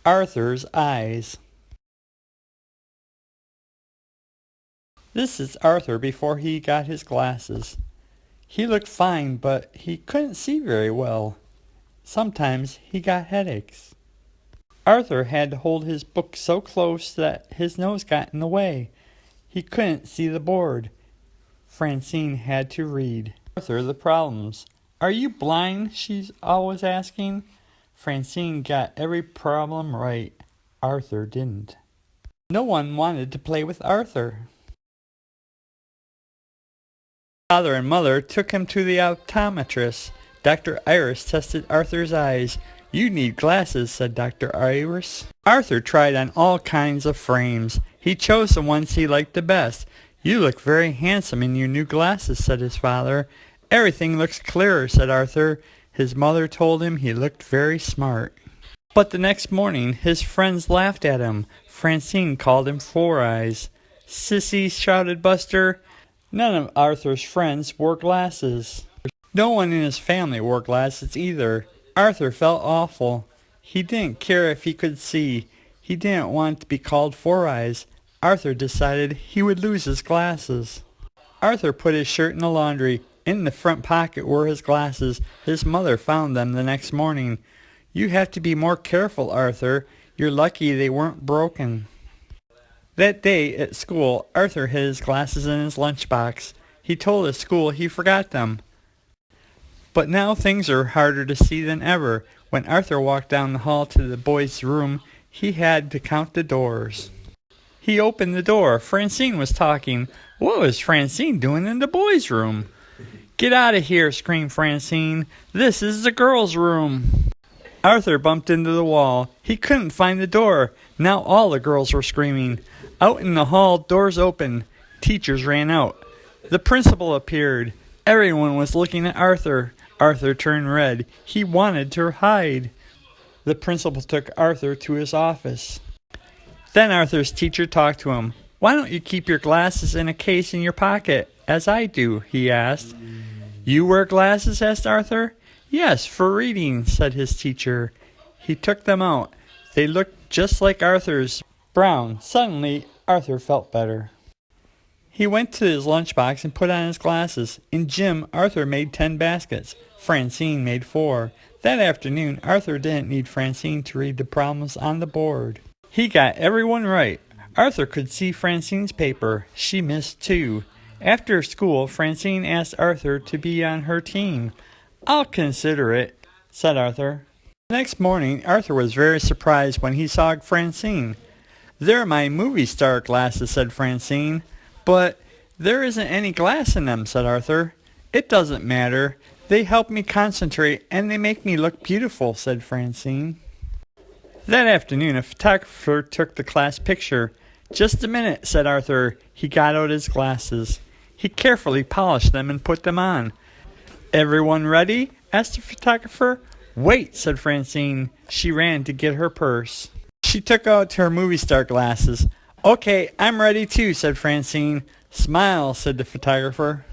Arthur's eyes. This is Arthur before he got his glasses. He looked fine, but he couldn't see very well. Sometimes he got headaches. Arthur had to hold his book so close that his nose got in the way. He couldn't see the board. Francine had to read. Arthur, the problems. Are you blind? She's always asking. Francine got every problem right. Arthur didn't. No one wanted to play with Arthur. Father and mother took him to the optometrist. Dr. Iris tested Arthur's eyes. You need glasses, said Dr. Iris. Arthur tried on all kinds of frames. He chose the ones he liked the best. You look very handsome in your new glasses, said his father. Everything looks clearer, said Arthur. His mother told him he looked very smart. But the next morning his friends laughed at him. Francine called him Four Eyes. Sissy, shouted Buster. None of Arthur's friends wore glasses. No one in his family wore glasses either. Arthur felt awful. He didn't care if he could see. He didn't want to be called Four Eyes. Arthur decided he would lose his glasses. Arthur put his shirt in the laundry. In the front pocket were his glasses. His mother found them the next morning. You have to be more careful, Arthur. You're lucky they weren't broken. That day at school, Arthur hid his glasses in his lunchbox. He told his school he forgot them. But now things are harder to see than ever. When Arthur walked down the hall to the boys' room, he had to count the doors. He opened the door. Francine was talking. What was Francine doing in the boys' room? Get out of here, screamed Francine. This is the girls' room. Arthur bumped into the wall. He couldn't find the door. Now all the girls were screaming. Out in the hall, doors opened. Teachers ran out. The principal appeared. Everyone was looking at Arthur. Arthur turned red. He wanted to hide. The principal took Arthur to his office. Then Arthur's teacher talked to him. Why don't you keep your glasses in a case in your pocket, as I do, he asked. You wear glasses, asked Arthur. Yes, for reading, said his teacher. He took them out. They looked just like Arthur's, brown. Suddenly, Arthur felt better. He went to his lunchbox and put on his glasses. In gym, Arthur made 10 baskets. Francine made 4. That afternoon, Arthur didn't need Francine to read the problems on the board. He got everyone right. Arthur could see Francine's paper. She missed 2. After school, Francine asked Arthur to be on her team. I'll consider it, said Arthur. The next morning, Arthur was very surprised when he saw Francine. They're my movie star glasses, said Francine. But there isn't any glass in them, said Arthur. It doesn't matter. They help me concentrate and they make me look beautiful, said Francine. That afternoon, a photographer took the class picture. Just a minute, said Arthur. He got out his glasses. He carefully polished them and put them on. Everyone ready? Asked the photographer. Wait, said Francine. She ran to get her purse. She took out her movie star glasses. Okay, I'm ready too, said Francine. Smile, said the photographer.